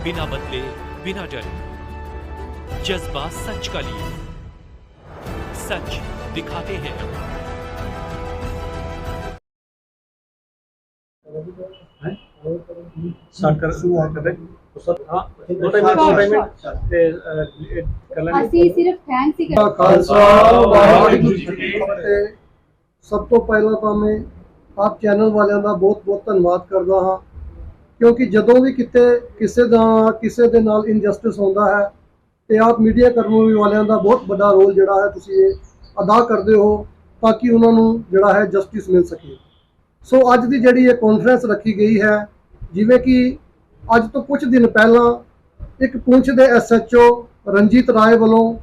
बिना बदले बिना डरे, जज्बा सच का लिए, सच दिखाते हैं। स्टार्ट कर रहे तो सब हाँ दो टाइम कर लेंगे। ਅਸੀਂ ਸਿਰਫ ਥੈਂਕਸ ਹੀ ਕਰ ਖਾਲਸਾ ਵਾਹਿਗੁਰੂ ਜੀ ਕੀ ਫਤਿਹ। ਸਭ ਤੋਂ ਪਹਿਲਾਂ ਤਾਂ ਮੈਂ ਆਪ ਚੈਨਲ ਵਾਲਿਆਂ ਦਾ ਬਹੁਤ ਧੰਨਵਾਦ ਕਰਦਾ ਹਾਂ, ਕਿਉਂਕਿ ਜਦੋਂ ਵੀ ਕਿਤੇ ਕਿਸੇ ਦੇ ਨਾਲ ਇਨਜਸਟਿਸ ਹੁੰਦਾ ਹੈ ਤੇ ਆਪ ਮੀਡੀਆ ਕਰਮੀ ਵਾਲਿਆਂ ਦਾ ਬਹੁਤ ਵੱਡਾ ਰੋਲ ਜਿਹੜਾ ਹੈ ਤੁਸੀਂ ਇਹ ਅਦਾ ਕਰਦੇ ਹੋ ਤਾਂ ਕਿ ਉਹਨਾਂ ਨੂੰ ਜਿਹੜਾ ਹੈ ਜਸਟਿਸ ਮਿਲ ਸਕੇ। ਸੋ ਅੱਜ ਦੀ ਜਿਹੜੀ ਇਹ ਕਾਨਫਰੰਸ ਰੱਖੀ ਗਈ ਹੈ, ਜਿਵੇਂ ਕਿ ਅੱਜ ਤੋਂ ਕੁਝ ਦਿਨ ਪਹਿਲਾਂ ਇੱਕ ਪੁੰਛ ਦੇ SHO ਰਣਜੀਤ ਰਾਏ ਵੱਲੋਂ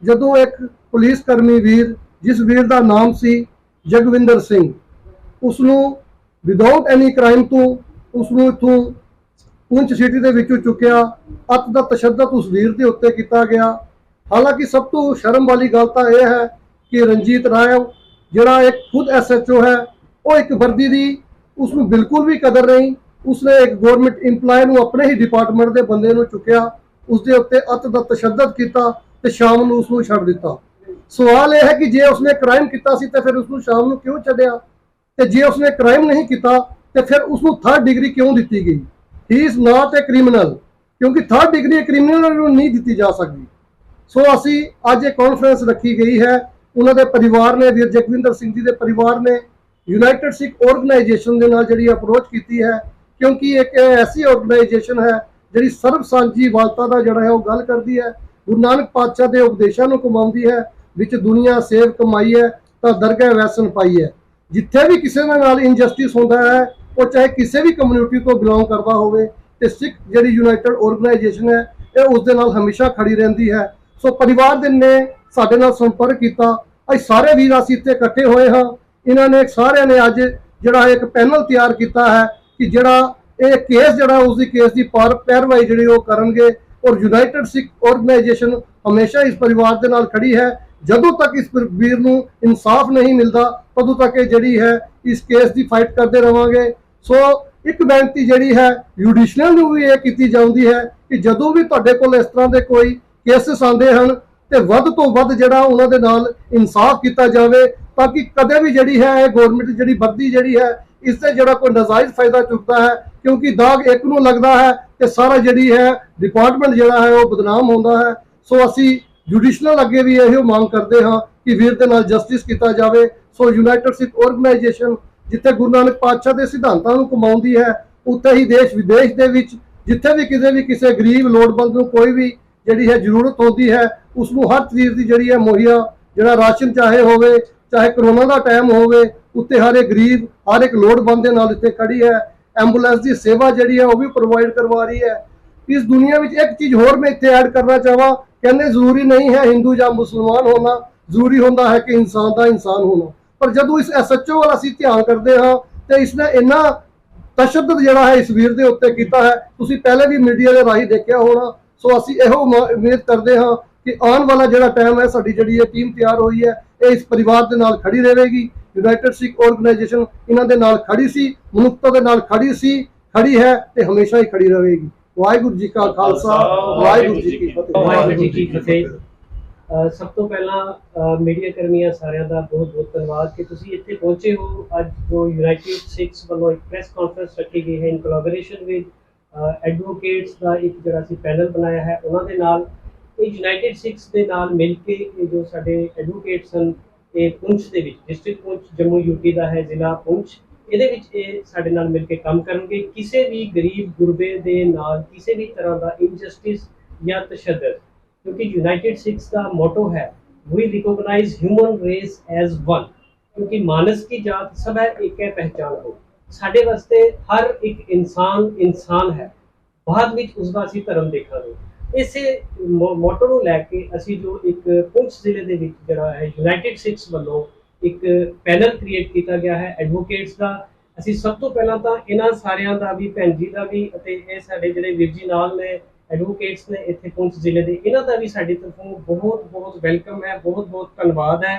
ਜਦੋਂ ਇੱਕ ਪੁਲਿਸ ਕਰਮੀ ਵੀਰ, ਜਿਸ ਵੀਰ ਦਾ ਨਾਮ ਸੀ ਜਗਵਿੰਦਰ ਸਿੰਘ, ਉਸ ਨੂੰ ਵਿਦਆਊਟ ਐਨੀ ਕ੍ਰਾਈਮ ਤੋਂ ਉਸ ਨੂੰ ਇੱਥੋਂ ਪੁੰਛ ਸਿਟੀ ਦੇ ਵਿੱਚੋਂ ਚੁੱਕਿਆ, ਅੱਤ ਦਾ ਤਸ਼ੱਦਦ ਉਸ ਵੀਰ ਦੇ ਉੱਤੇ ਕੀਤਾ ਗਿਆ। ਹਾਲਾਂਕਿ ਸਭ ਤੋਂ ਸ਼ਰਮ ਵਾਲੀ ਗੱਲ ਤਾਂ ਇਹ ਹੈ ਕਿ ਰਣਜੀਤ ਰਾਏ ਜਿਹੜਾ ਇੱਕ ਖੁਦ SHO ਹੈ, ਉਹ ਇੱਕ ਵਰਦੀ ਦੀ ਉਸ ਨੂੰ ਬਿਲਕੁਲ ਵੀ ਕਦਰ ਨਹੀਂ। ਉਸਨੇ ਇੱਕ ਗਵਰਨਮੈਂਟ ਇੰਪਲਾਈ ਨੂੰ, ਆਪਣੇ ਹੀ ਡਿਪਾਰਟਮੈਂਟ ਦੇ ਬੰਦੇ ਨੂੰ ਚੁੱਕਿਆ, ਉਸਦੇ ਉੱਤੇ ਅੱਤ ਦਾ ਤਸ਼ੱਦਦ ਕੀਤਾ ਤੇ ਸ਼ਾਮ ਨੂੰ ਉਸ ਨੂੰ ਛੱਡ ਦਿੱਤਾ। ਸਵਾਲ ਇਹ ਹੈ ਕਿ ਜੇ ਉਸਨੇ ਕ੍ਰਾਈਮ ਕੀਤਾ ਸੀ ਤੇ ਫਿਰ ਉਸ ਨੂੰ ਸ਼ਾਮ ਨੂੰ ਕਿਉਂ ਛੱਡਿਆ, ਤੇ ਜੇ ਉਸਨੇ ਕ੍ਰਾਈਮ ਨਹੀਂ ਕੀਤਾ ਤੇ ਫਿਰ ਉਸ ਨੂੰ 3rd ਡਿਗਰੀ ਕਿਉਂ ਦਿੱਤੀ ਗਈ? ਹੀ ਇਜ਼ ਨਾਟ ਅ ਕ੍ਰਿਮੀਨਲ, ਕਿਉਂਕਿ 3rd ਡਿਗਰੀ ਕ੍ਰਿਮੀਨਲ ਨੂੰ ਨਹੀਂ ਦਿੱਤੀ ਜਾ ਸਕਦੀ। ਸੋ ਅਸੀਂ ਅੱਜ ਇਹ ਕਾਨਫਰੰਸ ਰੱਖੀ ਗਈ ਹੈ। ਉਹਨਾਂ ਦੇ ਪਰਿਵਾਰ ਨੇ, ਵੀਰ ਜਗਵਿੰਦਰ ਸਿੰਘ ਜੀ ਦੇ ਪਰਿਵਾਰ ਨੇ ਯੂਨਾਈਟਿਡ ਸਿੱਖ ਆਰਗੇਨਾਈਜੇਸ਼ਨ ਦੇ ਨਾਲ ਜਿਹੜੀ ਅਪਰੋਚ ਕੀਤੀ ਹੈ, ਕਿਉਂਕਿ ਇੱਕ ਐਸੀ ਆਰਗੇਨਾਈਜੇਸ਼ਨ ਹੈ ਜਿਹੜੀ ਸਰਬ ਸਾਂਝੀਵਾਲਤਾ ਦਾ ਜਿਹੜਾ ਹੈ ਉਹ ਗੱਲ ਕਰਦੀ ਹੈ, ਗੁਰੂ ਨਾਨਕ ਪਾਤਸ਼ਾਹ ਦੇ ਉਪਦੇਸ਼ਾਂ ਨੂੰ ਕਮਾਉਂਦੀ ਹੈ, ਵਿੱਚ ਦੁਨੀਆ ਸੇਵ ਕਮਾਈ ਹੈ ਤਾਂ ਦਰਗਾਹ ਵੈਸਨ ਪਾਈ ਹੈ। ਜਿੱਥੇ ਵੀ ਕਿਸੇ ਦੇ ਨਾਲ ਇਨਜਸਟਿਸ ਹੁੰਦਾ ਹੈ, ਉਹ ਚਾਹੇ ਕਿਸੇ ਵੀ ਕਮਿਊਨਿਟੀ ਤੋਂ ਬਿਲੋਂਗ ਕਰਦਾ ਹੋਵੇ, ਤੇ ਸਿੱਖ ਜਿਹੜੀ ਯੂਨਾਈਟਿਡ ਆਰਗੇਨਾਈਜੇਸ਼ਨ ਹੈ ਇਹ ਉਸ ਦੇ ਨਾਲ ਹਮੇਸ਼ਾ ਖੜੀ ਰਹਿੰਦੀ ਹੈ। ਸੋ ਪਰਿਵਾਰ ਦੇ ਨੇ ਸਾਡੇ ਨਾਲ ਸੰਪਰਕ ਕੀਤਾ। ਅੱਜ ਸਾਰੇ ਵੀਰ ਅਸੀਂ ਇੱਥੇ ਇਕੱਠੇ ਹੋਏ ਹਾਂ। ਇਹਨਾਂ ਨੇ ਸਾਰਿਆਂ ਨੇ ਅੱਜ ਜਿਹੜਾ ਇੱਕ ਪੈਨਲ ਤਿਆਰ ਕੀਤਾ ਹੈ ਕਿ ਜਿਹੜਾ ਇਹ ਕੇਸ ਜਿਹੜਾ ਉਸ ਦੀ ਕੇਸ ਦੀ ਪੈਰਵਾਈ ਜਿਹੜੀ ਉਹ ਕਰਨਗੇ, ਔਰ ਯੂਨਾਈਟਿਡ ਸਿੱਖ ਆਰਗੇਨਾਈਜੇਸ਼ਨ ਹਮੇਸ਼ਾ ਇਸ ਪਰਿਵਾਰ ਦੇ ਨਾਲ ਖੜੀ ਹੈ। ਜਦੋਂ ਤੱਕ ਇਸ ਵੀਰ ਨੂੰ ਇਨਸਾਫ ਨਹੀਂ ਮਿਲਦਾ ਤਦੋਂ ਤੱਕ ਇਹ ਜਿਹੜੀ ਹੈ ਇਸ ਕੇਸ ਦੀ ਫਾਈਟ ਕਰਦੇ ਰਵਾਂਗੇ। ਸੋ ਇੱਕ ਬੇਨਤੀ ਜਿਹੜੀ ਹੈ ਜੁਡੀਸ਼ੀਅਲ ਨੂੰ ਵੀ ਇਹ ਕੀਤੀ ਜਾਂਦੀ ਹੈ ਕਿ ਜਦੋਂ ਵੀ ਤੁਹਾਡੇ ਕੋਲ ਇਸ ਤਰ੍ਹਾਂ ਦੇ ਕੋਈ ਕੇਸਿਸ ਆਉਂਦੇ ਹਨ ਤੇ ਵੱਧ ਤੋਂ ਵੱਧ ਜਿਹੜਾ ਉਹਨਾਂ ਦੇ ਨਾਲ ਇਨਸਾਫ ਕੀਤਾ ਜਾਵੇ, ਤਾਂ ਕਿ ਕਦੇ ਵੀ ਜਿਹੜੀ ਹੈ ਇਹ ਗਵਰਨਮੈਂਟ ਜਿਹੜੀ ਵਰਦੀ ਜਿਹੜੀ ਹੈ ਇਸ ਤੇ ਜਿਹੜਾ ਕੋਈ ਨਾਜਾਇਜ਼ ਫਾਇਦਾ ਚੁੱਕਦਾ ਹੈ, ਕਿਉਂਕਿ ਦਾਗ ਇੱਕ ਨੂੰ ਲੱਗਦਾ ਹੈ ਤੇ ਸਾਰਾ ਜਿਹੜੀ ਹੈ ਡਿਪਾਰਟਮੈਂਟ ਜਿਹੜਾ ਹੈ ਉਹ ਬਦਨਾਮ ਹੁੰਦਾ ਹੈ। ਸੋ ਅਸੀਂ ਜੁਡੀਸ਼ੀਅਲ ਅੱਗੇ ਵੀ ਇਹੋ ਮੰਗ ਕਰਦੇ ਹਾਂ ਕਿ ਵੀਰ ਦੇ ਨਾਲ ਜਸਟਿਸ ਕੀਤਾ ਜਾਵੇ। ਸੋ ਯੂਨਾਈਟਿਡ ਸਿੱਖ ਆਰਗੇਨਾਈਜੇਸ਼ਨ ਜਿੱਥੇ ਗੁਰੂ ਨਾਨਕ ਪਾਤਸ਼ਾਹ ਦੇ ਸਿਧਾਂਤਾਂ ਨੂੰ ਕਮਾਉਂਦੀ ਹੈ, ਉੱਥੇ ਹੀ ਦੇਸ਼ ਵਿਦੇਸ਼ ਦੇ ਵਿੱਚ ਜਿੱਥੇ ਵੀ ਕਿਸੇ ਗਰੀਬ ਲੋੜਵੰਦ ਨੂੰ ਕੋਈ ਵੀ ਜਿਹੜੀ ਹੈ ਜ਼ਰੂਰਤ ਹੁੰਦੀ ਹੈ, ਉਸ ਨੂੰ ਹਰ ਚੀਜ਼ ਦੀ ਜਿਹੜੀ ਹੈ ਮੁਹੱਈਆ, ਜਿਹੜਾ ਰਾਸ਼ਨ ਚਾਹੇ ਹੋਵੇ, ਚਾਹੇ ਕਰੋਨਾ ਦਾ ਟਾਈਮ ਹੋਵੇ, ਉੱਤੇ ਹਰ ਇੱਕ ਗਰੀਬ, ਹਰ ਇੱਕ ਲੋੜਵੰਦ ਦੇ ਨਾਲ ਇੱਥੇ ਖੜੀ ਹੈ। ਐਂਬੂਲੈਂਸ ਦੀ ਸੇਵਾ ਜਿਹੜੀ ਹੈ ਉਹ ਵੀ ਪ੍ਰੋਵਾਈਡ ਕਰਵਾ ਰਹੀ ਹੈ। ਇਸ ਦੁਨੀਆ ਵਿੱਚ ਇੱਕ ਚੀਜ਼ ਹੋਰ ਮੈਂ ਇੱਥੇ ਐਡ ਕਰਨਾ ਚਾਹਾਂ, ਕਹਿੰਦੇ ਜ਼ਰੂਰੀ ਨਹੀਂ ਹੈ ਹਿੰਦੂ ਜਾਂ ਮੁਸਲਮਾਨ ਹੋਣਾ, ਜ਼ਰੂਰੀ ਹੁੰਦਾ ਹੈ ਕਿ ਇਨਸਾਨ ਦਾ ਇਨਸਾਨ ਹੋਣਾ। ਪਰ ਜਦੋਂ ਇਸ SHO ਵੱਲ ਅਸੀਂ ਧਿਆਨ ਕਰਦੇ ਹਾਂ ਤੇ ਇਸਨੇ ਇੰਨਾ ਤਸ਼ੱਦਦ ਜਿਹੜਾ ਹੈ ਇਸ ਵੀਰ ਦੇ ਉੱਤੇ ਕੀਤਾ ਹੈ, ਤੁਸੀਂ ਪਹਿਲੇ ਵੀ ਮੀਡੀਆ ਦੇ ਰਾਹੀਂ ਦੇਖਿਆ ਹੋਣਾ। ਸੋ ਅਸੀਂ ਇਹੋ ਉਮੀਦ ਕਰਦੇ ਹਾਂ ਕਿ ਆਉਣ ਵਾਲਾ ਜਿਹੜਾ ਟਾਈਮ ਹੈ, ਸਾਡੀ ਜਿਹੜੀ ਇਹ ਟੀਮ ਤਿਆਰ ਹੋਈ ਹੈ, ਇਹ ਇਸ ਪਰਿਵਾਰ ਦੇ ਨਾਲ ਖੜੀ ਰਹੇਗੀ। ਯੂਨਾਈਟਿਡ ਸਿੱਖ ਆਰਗੇਨਾਈਜੇਸ਼ਨ ਇਹਨਾਂ ਦੇ ਨਾਲ ਖੜੀ ਸੀ, ਮਨੁੱਖਤਾ ਦੇ ਨਾਲ ਖੜੀ ਸੀ, ਖੜੀ ਹੈ ਤੇ ਹਮੇਸ਼ਾ ਹੀ ਖੜੀ ਰਹੇਗੀ। ਵਾਹਿਗੁਰੂ ਜੀ ਕਾ ਖਾਲਸਾ, ਵਾਹਿਗੁਰੂ ਜੀ ਕੀ ਫਤਿਹ। ਵਾਹਿਗੁਰੂ ਜੀ ਕੀ ਫਤਿਹ। ਸਭ ਤੋਂ ਪਹਿਲਾਂ ਮੀਡੀਆ ਕਰਮੀਆਂ ਸਾਰਿਆਂ ਦਾ ਬਹੁਤ ਧੰਨਵਾਦ ਕਿ ਤੁਸੀਂ ਇੱਥੇ ਪਹੁੰਚੇ ਹੋ। ਅੱਜ ਜੋ ਯੂਨਾਈਟਿਡ ਸਿੱਖਸ ਵੱਲੋਂ ਇੱਕ ਪ੍ਰੈਸ ਕਾਨਫਰੰਸ ਰੱਖੀ ਗਈ ਹੈ ਇਨ ਕੋਲੈਬੋਰੇਸ਼ਨ ਵਿਦ ਐਡਵੋਕੇਟਸ ਦਾ ਇੱਕ ਜਿਹੜਾ ਅਸੀਂ ਪੈਨਲ ਬਣਾਇਆ ਹੈ, ਉਹਨਾਂ ਦੇ ਨਾਲ ਇਹ ਯੂਨਾਈਟਿਡ ਸਿੱਖਸ ਦੇ ਨਾਲ ਮਿਲ ਕੇ ਇਹ ਜੋ ਸਾਡੇ ਐਡਵੋਕੇਟਸ ਹਨ, ਇਹ ਪੁੰਛ ਦੇ ਵਿੱਚ ਡਿਸਟ੍ਰਿਕਟ ਪੁੰਛ ਜੰਮੂ ਯੂਟੀ ਦਾ ਹੈ ਜ਼ਿਲ੍ਹਾ ਪੁੰਛ, ਇਹਦੇ ਵਿੱਚ ਇਹ ਸਾਡੇ ਨਾਲ ਮਿਲ ਕੇ ਕੰਮ ਕਰਨਗੇ। ਕਿਸੇ ਵੀ ਗਰੀਬ ਗੁਰਬੇ ਦੇ ਨਾਲ ਕਿਸੇ ਵੀ ਤਰ੍ਹਾਂ ਦਾ ਇਨਜਸਟਿਸ ਜਾਂ ਤਸ਼ੱਦਦ, ਕਿਉਂਕਿ ਯੂਨਾਈਟਿਡ ਸਿੱਖਸ ਦਾ ਮੋਟੋ ਹੈ we recognize human race as one, ਕਿਉਂਕਿ ਮਾਨਸ ਕੀ ਜਾਤ ਸਭ ਹੈ ਇੱਕ ਹੈ ਪਹਿਚਾਨ ਹੋ। ਸਾਡੇ ਵਾਸਤੇ ਹਰ ਇੱਕ ਇਨਸਾਨ ਹੈ, ਬਾਅਦ ਵਿੱਚ ਉਸਦਾ ਅਸੀਂ ਧਰਮ ਦੇਖਾਂਗੇ। ਇਸੇ ਮੋਟੋ ਨੂੰ ਲੈ ਕੇ ਅਸੀਂ ਜੋ ਇੱਕ ਪੁੰਛ ਜ਼ਿਲ੍ਹੇ ਦੇ ਵਿੱਚ ਜਿਹੜਾ ਹੈ ਯੂਨਾਈਟਿਡ ਸਿੱਖਸ ਵੱਲੋਂ ਇੱਕ ਪੈਨਲ ਕ੍ਰੀਏਟ ਕੀਤਾ ਗਿਆ ਹੈ ਐਡਵੋਕੇਟਸ ਦਾ। ਅਸੀਂ ਸਭ ਤੋਂ ਪਹਿਲਾਂ ਤਾਂ ਇਹਨਾਂ ਸਾਰਿਆਂ ਦਾ ਵੀ, ਭੈਣ ਜੀ ਦਾ ਵੀ ਅਤੇ ਇਹ ਸਾਡੇ ਜਿਹੜੇ ਵੀਰ ਜੀ ਨਾਲ ਨੇ ਐਡਵੋਕੇਟਸ ਨੇ ਇੱਥੇ ਪੁੰਛ ਜ਼ਿਲ੍ਹੇ ਦੇ, ਇਹਨਾਂ ਦਾ ਵੀ ਸਾਡੀ ਤਰਫੋਂ ਬਹੁਤ ਵੈਲਕਮ ਹੈ, ਬਹੁਤ ਧੰਨਵਾਦ ਹੈ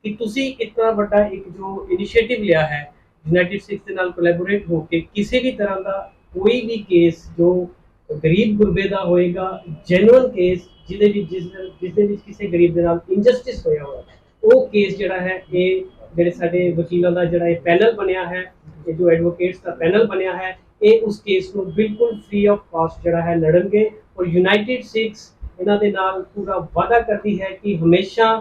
ਕਿ ਤੁਸੀਂ ਇਤਨਾ ਵੱਡਾ ਇੱਕ ਜੋ ਇਨੀਸ਼ੀਏਟਿਵ ਲਿਆ ਹੈ ਯੂਨਾਈਟਿਡ ਸਿੱਖਸ ਦੇ ਨਾਲ ਕੋਲੈਬੋਰੇਟ ਹੋ ਕੇ ਕਿਸੇ ਵੀ ਤਰ੍ਹਾਂ ਦਾ ਕੋਈ ਵੀ ਕੇਸ ਜੋ ਗਰੀਬ ਗੁਰਬੇ ਦਾ ਹੋਏਗਾ ਜੈਨੂਅਨ ਕੇਸ ਜਿਹਦੇ ਵਿੱਚ ਜਿਸ ਦੇ ਵਿੱਚ ਕਿਸੇ ਗਰੀਬ ਦੇ ਨਾਲ ਇਨਜਸਟਿਸ ਹੋਇਆ ਹੋਇਆ, ਉਹ ਕੇਸ ਜਿਹੜਾ ਹੈ ਇਹ ਜਿਹੜੇ ਸਾਡੇ ਵਕੀਲਾਂ ਦਾ ਜਿਹੜਾ ਇਹ ਪੈਨਲ ਬਣਿਆ ਹੈ, ਇਹ ਜੋ ਐਡਵੋਕੇਟਸ ਦਾ ਪੈਨਲ ਬਣਿਆ ਹੈ, ਇਹ ਉਸ ਕੇਸ ਨੂੰ ਬਿਲਕੁਲ ਫ੍ਰੀ ਆਫ ਕਾਸਟ ਜਿਹੜਾ ਹੈ ਲੜਨਗੇ। ਔਰ ਯੂਨਾਈਟਿਡ ਸਿੱਖਸ ਇਹਨਾਂ ਦੇ ਨਾਲ ਪੂਰਾ ਵਾਅਦਾ ਕਰਦੀ ਹੈ ਕਿ ਹਮੇਸ਼ਾ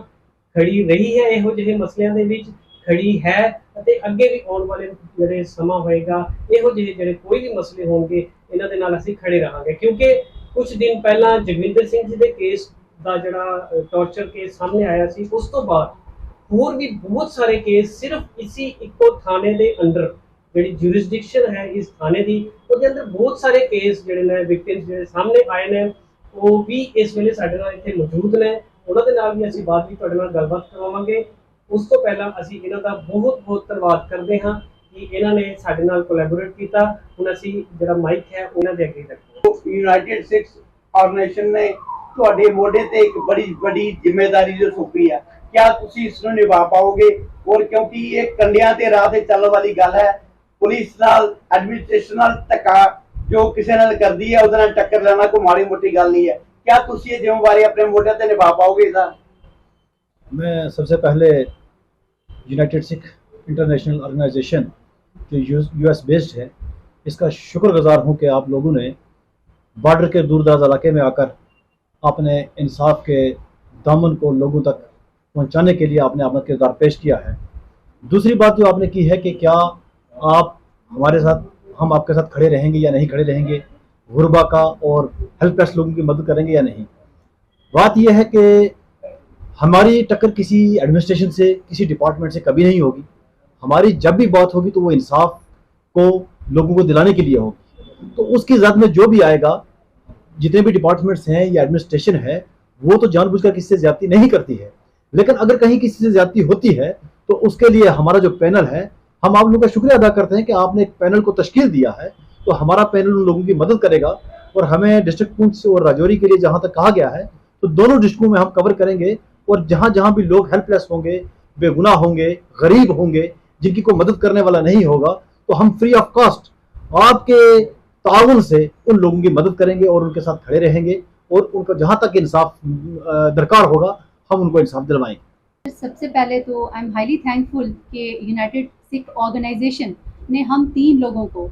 ਖੜੀ ਰਹੀ ਹੈ ਇਹੋ ਜਿਹੇ ਮਸਲਿਆਂ ਦੇ ਵਿੱਚ, ਖੜੀ ਹੈ ਅਤੇ ਅੱਗੇ ਵੀ ਆਉਣ ਵਾਲੇ ਜਿਹੜੇ ਸਮਾਂ ਹੋਏਗਾ ਇਹੋ ਜਿਹੇ ਜਿਹੜੇ ਕੋਈ ਵੀ ਮਸਲੇ ਹੋਣਗੇ ਇਹਨਾਂ ਦੇ ਨਾਲ ਅਸੀਂ ਖੜੇ ਰਹਾਂਗੇ। ਕਿਉਂਕਿ ਕੁਝ ਦਿਨ ਪਹਿਲਾਂ ਜਗਵਿੰਦਰ ਸਿੰਘ ਜੀ ਦੇ ਕੇਸ ਦਾ ਜਿਹੜਾ ਟੌਰਚਰ ਕੇਸ ਸਾਹਮਣੇ ਆਇਆ ਸੀ, ਉਸ ਤੋਂ ਬਾਅਦ ਹੋਰ ਵੀ ਬਹੁਤ ਸਾਰੇ ਕੇਸ ਸਿਰਫ ਇसी ਇੱਕੋ ਥਾਣੇ ਦੇ ਅੰਡਰ ਜਿਹੜੀ ਜੁਰਿਸਡਿਕਸ਼ਨ ਹੈ ਇਸ ਥਾਣੇ ਦੀ, ਉਹਦੇ ਅੰਦਰ ਬਹੁਤ ਸਾਰੇ ਕੇਸ ਜਿਹੜੇ ਨੇ ਵਿਕਟਿਮਸ ਜਿਹੜੇ ਸਾਹਮਣੇ ਆਏ ਨੇ, ਉਹ ਵੀ ਇਸ ਵੇਲੇ ਸਾਡੇ ਨਾਲ ਇੱਥੇ ਮੌਜੂਦ ਨੇ। ਉਹਨਾਂ ਦੇ ਨਾਲ ਵੀ ਅਸੀਂ ਬਾਅਦ ਵਿੱਚ ਤੁਹਾਡੇ ਨਾਲ ਗੱਲਬਾਤ ਕਰਵਾਵਾਂਗੇ। ਉਸ ਤੋਂ ਪਹਿਲਾਂ ਅਸੀਂ ਇਹਨਾਂ ਦਾ ਬਹੁਤ ਬਹੁਤ ਧੰਨਵਾਦ ਕਰਦੇ ਹਾਂ ਕਿ ਇਹਨਾਂ ਨੇ ਸਾਡੇ ਨਾਲ ਕੋਲੈਬੋਰੇਟ ਕੀਤਾ। ਹੁਣ ਅਸੀਂ ਜਿਹੜਾ ਮਾਈਕ ਹੈ ਉਹਨਾਂ ਦੇ ਅੱਗੇ ਰੱਖਾਂਗੇ। ਯੂਨਾਈਟਿਡ ਸਿੱਖਸ ਆਰਗੇਨਾਈਜੇਸ਼ਨ ਨੇ ਤੁਹਾਡੇ ਮੋਢੇ ਤੇ ਇੱਕ ਬੜੀ ਵੱਡੀ ਜ਼ਿੰਮੇਵਾਰੀ ਜੋ ਸੌਂਪੀ ਹੈ, क्या तुसी इसनूं निभा पाओगे? और क्योंकि ये कंडियां ते राह ते चलण वाली गल है, पुलिस नाल एडमिनिस्ट्रेशन नाल धक्का जो किसी नाल करदी है उहदे नाल टक्कर लेना कोई माड़ी मोटी गल नहीं है। क्या तुसी ये जिम्मेवारी अपने मोढे ते निभा पाओगे? इसदा मैं सबसे पहले यूनाइटेड सिख इंटरनेशनल ऑर्गेनाइजेशन जो यूएस बेस्ड है, इसका शुक्रगुजार हूँ कि आप लोगों ने बॉर्डर के दूर दराज इलाके में आकर अपने इंसाफ के दामन को लोगों तक पहुंचाने के लिए आपने अपना किरदार पेश किया है। दूसरी बात जो आपने की है कि क्या आप हमारे साथ, हम आपके साथ खड़े रहेंगे या नहीं खड़े रहेंगे, गुरबा का और हेल्पलेस लोगों की मदद करेंगे या नहीं। बात यह है कि हमारी टक्कर किसी एडमिनिस्ट्रेशन से, किसी डिपार्टमेंट से कभी नहीं होगी। हमारी जब भी बात होगी तो वो इंसाफ को लोगों को दिलाने के लिए होगी। तो उसकी ज़ात में जो भी आएगा, जितने भी डिपार्टमेंट्स हैं या एडमिनिस्ट्रेशन है, वो तो जानबूझकर किसी से ज्यादती नहीं करती है, लेकिन अगर कहीं किसी से ज्यादती होती है तो उसके लिए हमारा जो पैनल है, हम आप लोगों का शुक्रिया अदा करते हैं कि आपने एक पैनल को तश्कील दिया है। तो हमारा पैनल उन लोगों की मदद करेगा और हमें डिस्ट्रिक्ट पुंछ और राजौरी के लिए जहां तक कहा गया है, तो दोनों डिस्ट्रिक्टों में हम कवर करेंगे। और जहां जहां भी लोग हेल्पलेस होंगे, बेगुनाह होंगे, गरीब होंगे, जिनकी कोई मदद करने वाला नहीं होगा, तो हम फ्री ऑफ कॉस्ट आपके ताउन से उन लोगों की मदद करेंगे और उनके साथ खड़े रहेंगे और उनको जहां तक इंसाफ दरकार होगा हम उनको इंसाफ दिलवाएंगे। सबसे पहले तो आई एम हाईली थैंकफुल कि यूनाइटेड सिख ऑर्गेनाइजेशन ने हम 3 लोगों को,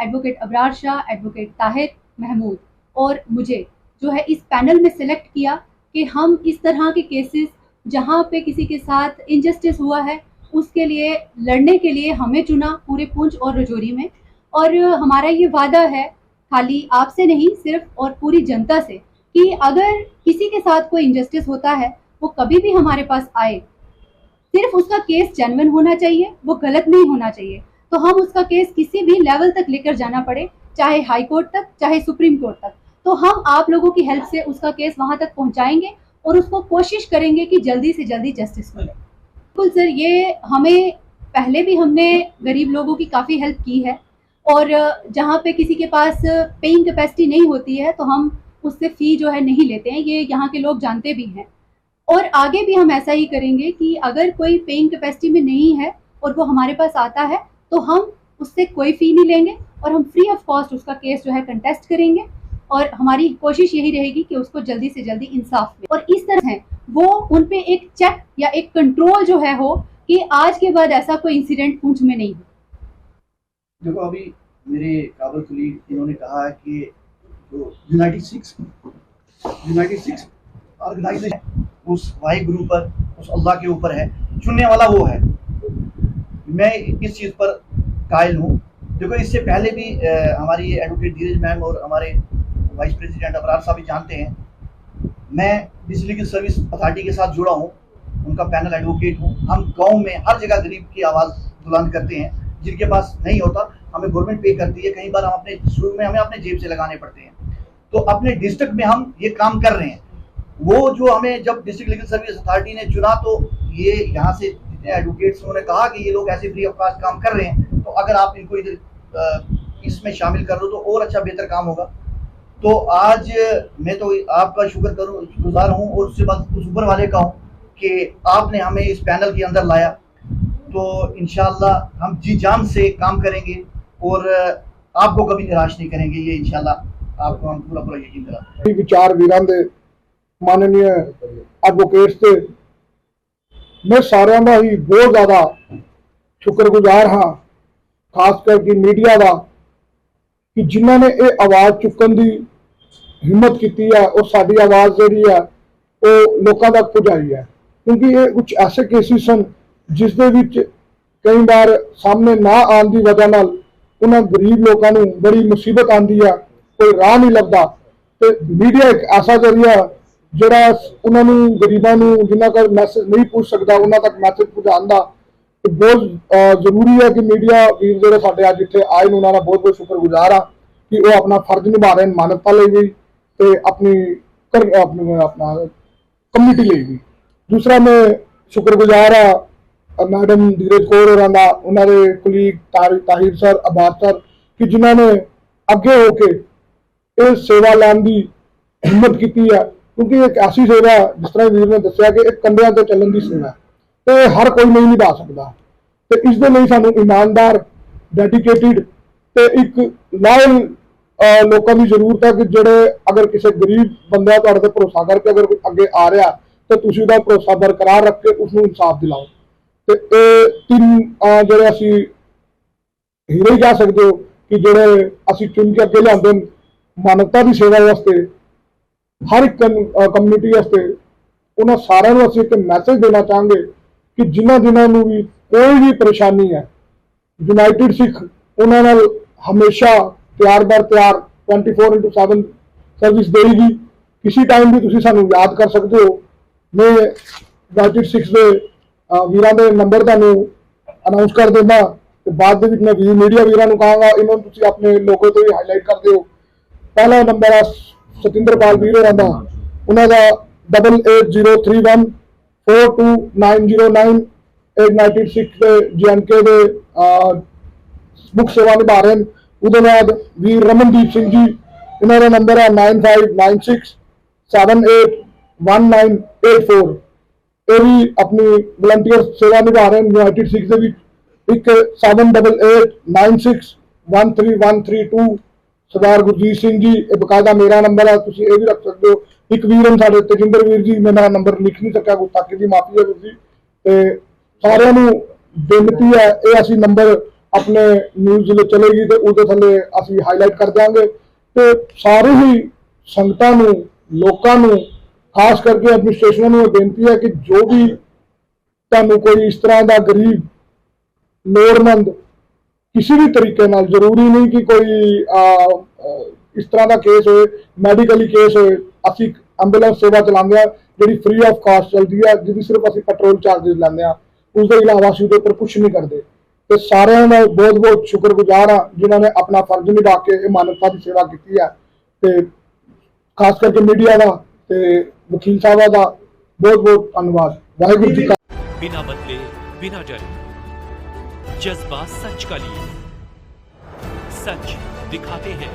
एडवोकेट अबरार शाह, एडवोकेट ताहिर महमूद और मुझे जो है इस पैनल में सेलेक्ट किया कि हम इस तरह के केसेस जहां पे किसी के साथ इनजस्टिस हुआ है उसके लिए लड़ने के लिए हमें चुना पूरे पुंछ और राजौरी में। और हमारा ये वादा है खाली आपसे नहीं, सिर्फ और पूरी जनता से, कि अगर किसी के साथ कोई इनजस्टिस होता है वो कभी भी हमारे पास आए, सिर्फ उसका केस जेन्युइन होना चाहिए, वो गलत नहीं होना चाहिए। तो हम उसका केस किसी भी लेवल तक लेकर जाना पड़े, चाहे हाई कोर्ट तक, चाहे सुप्रीम कोर्ट तक, तो हम आप लोगों की हेल्प से उसका केस वहां तक पहुंचाएंगे और उसको कोशिश करेंगे कि जल्दी से जल्दी जस्टिस मिले। बिल्कुल सर, ये हमें पहले भी हमने गरीब लोगों की काफ़ी हेल्प की है और जहाँ पे किसी के पास पेइंग कैपेसिटी नहीं होती है तो हम उससे फ़ी जो है नहीं लेते हैं, ये यहाँ के लोग जानते भी हैं। और आगे भी हम ऐसा ही करेंगे कि अगर कोई पेइंग कैपेसिटी में नहीं है और वो हमारे पास आता है तो हम उससे कोई फ़ी नहीं लेंगे और हम फ्री ऑफ कॉस्ट उसका केस जो है कंटेस्ट करेंगे और हमारी कोशिश यही रहेगी कि उसको जल्दी से जल्दी इंसाफ मिले। और इस तरह है वो उन पे एक चेक या एक कंट्रोल जो है हो कि आज के बाद ऐसा कोई इंसिडेंट पुंछ में नहीं हो। देखो, अभी मेरे काबल कुलीग इन्होंने कहा है कि जो यूनाइटेड सिक्स ऑर्गेनाइजेशन उस वाहि गुरु पर, उस अल्लाह के ऊपर है, चुनने वाला वो है। मैं इस चीज़ पर कायल हूँ। देखो, इससे पहले भी हमारी एडवोकेट धीरज मैम और हमारे वाइस प्रेसिडेंट अबरार साहब भी जानते हैं, मैं डिस्ट्रिक्ट लीगल सर्विस अथॉरिटी के साथ जुड़ा हूँ, उनका पैनल एडवोकेट हूँ। हम गांव में हर जगह गरीब की आवाज़ बुलंद करते हैं, जिनके पास नहीं होता हमें गवर्नमेंट पे करती है, कई बार हम अपने शुरू में हमें अपने जेब से लगाने पड़ते हैं। तो अपने डिस्ट्रिक्ट में हम ये काम कर रहे हैं। वो जो हमें जब डिस्ट्रिक्ट लीगल सर्विस अथॉरिटी ने चुना तो ये यहाँ से जितने एडवोकेट्स उन्होंने कहा कि ये लोग ऐसे फ्री ऑफ कॉस्ट काम कर रहे हैं, तो अगर आप इनको इधर इसमें शामिल कर लो तो और अच्छा बेहतर काम होगा। तो आज मैं तो आपका शुक्रगुजार हूँ और उससे बाद उस ऊपर वाले का हूँ कि आपने हमें इस पैनल के अंदर लाया। तो इंशाल्लाह हम जी जान से काम करेंगे और आपको कभी निराश नहीं करेंगे, ये इंशाल्लाह आपको हम पूरा पूरा यकीन दिलाते हैं। विचार वीरां दे माननीय एडवोकेट्स ते मैं सारिਆਂ ਦਾ ही बहुत ज़्यादा शुक्रगुजार हाँ, खास करके मीडिया का कि जिन्होंने ये आवाज़ चुकन की हिम्मत की है और साड़ी आवाज़ जी है वो लोगों तक पहुँचाई है, क्योंकि ये कुछ ऐसे केसिस सन जिस दे विच कई बार सामने ना आने की वजह नाल उन्होंने गरीब लोगों को बड़ी मुसीबत आती है, कोई राह नहीं लगता। तो मीडिया एक ऐसा जरिया जोड़ा उन्होंने गरीबों को जिन्हों का मैसेज नहीं पूछ सकता उन्होंने तक मैसेज पहुँचाने का तो बहुत जरूरी है कि मीडिया वीर जो साढ़े अज इतने आए उन्होंने बहुत बहुत शुक्रगुजार हाँ कि वो अपना फर्ज निभा रहे हैं, मानवता ले गई तो अपना कम्यूनिटी ले गई। दूसरा मैं शुक्रगुजार हाँ मैडम धीरज कौर और उन्होंने colleague Tahir sir, Abbas sir कि जिन्होंने अगे होके ये सेवा लैन की हिम्मत की है, क्योंकि एक ऐसी सेवा है जिस तरह वीर ने दसिया कि एक कंधियां ते चलन की सेवा है तो हर कोई नहीं निभा सकता। तो इस दे लई सानू ईमानदार, डेडिकेटेड तो एक लायल लोगों की जरूरत है कि जोड़े अगर किसी गरीब बंदे तुहाडे ते भरोसा करके अगर कोई अगे आ रहा तो तुसीं उहदा भरोसा बरकरार रख के उसनूं इंसाफ दिलाओ। तो ये तीन जोड़े असीं हीरे ही कह सकते हो कि जोड़े असीं चुन के अगे लिआंदे मानवता की सेवा वास्ते हर एक कम्यूनिटी वास्ते उन्होंने सारे असीं एक मैसेज देना चाहेंगे कि जिन्होंने भी कोई भी परेशानी है यूनाइटेड सिख उन्होंने हमेशा तैयार बर तैयार 24/7 सर्विस देगी। किसी टाइम भी तुसीं सानू याद कर सकते हो। मैं यूनाइटेड सिक्स के वीरां दे नंबर तुहानू अनाउंस कर देना तो बाद दे विच मैं मीडिया वीरां नू कहांगा इन्होंने तुसीं अपने लोगों तो भी हाईलाइट कर दिओ। पहला नंबर है सतिंद्रपाल वीर होरां दा, उन्हां दा 8803142909 यूनाइटेड सिख JNK के मुख्य सेवा निभा रहे हैं। उसके बाद वीर रमनदीप सिंह जी, इन्हों का नंबर है 9596781984। ये भी अपनी वलंटियर सेवा निभा रहे हैं यूनाइटेड सिख के। एक 788896131332 सरदार गुरजीत सिंह जी, ये बकायदा मेरा नंबर है, तुम ये भी रख सकते हो। एक वीर हम साढ़े तेजिंदर वीर जी, मैं मेरा नंबर लिख नहीं सका, गुस्ताखी की माफी है जी। सारिਆਂ ਨੂੰ बेनती है ये असी नंबर अपने न्यूज़ जो चलेगी तो उसके थले असी हाईलाइट कर देंगे। तो सारे ही संगतां नूं, लोकां नूं, खास करके एडमिनिस्ट्रेशन में बेनती है कि जो भी तुहानूं कोई इस तरह का गरीब लोड़मंद किसी भी तरीके नाल, जरूरी नहीं कि कोई इस तरह का केस हो, मैडिकली केस हो, असी एंबूलेंस सेवा चलाते हैं जी फ्री ऑफ कॉस्ट चलती है, जिसकी सिर्फ असी पेट्रोल चार्जिज लैंदे हैं, उसके अलावा असीं उहदे उपर कुछ नहीं करते। तो सारिਆਂ ਦਾ बहुत बहुत शुक्रगुजार हाँ जिन्होंने अपना फर्ज निभा के मानवता की सेवा की है। तो खास करके मीडिया का तो वकील साहब का बहुत बहुत धन्यवाद। वाहिगुरू जी का बिना बदले बिना डरे, जज्बा सच का लिए, सच दिखाते हैं।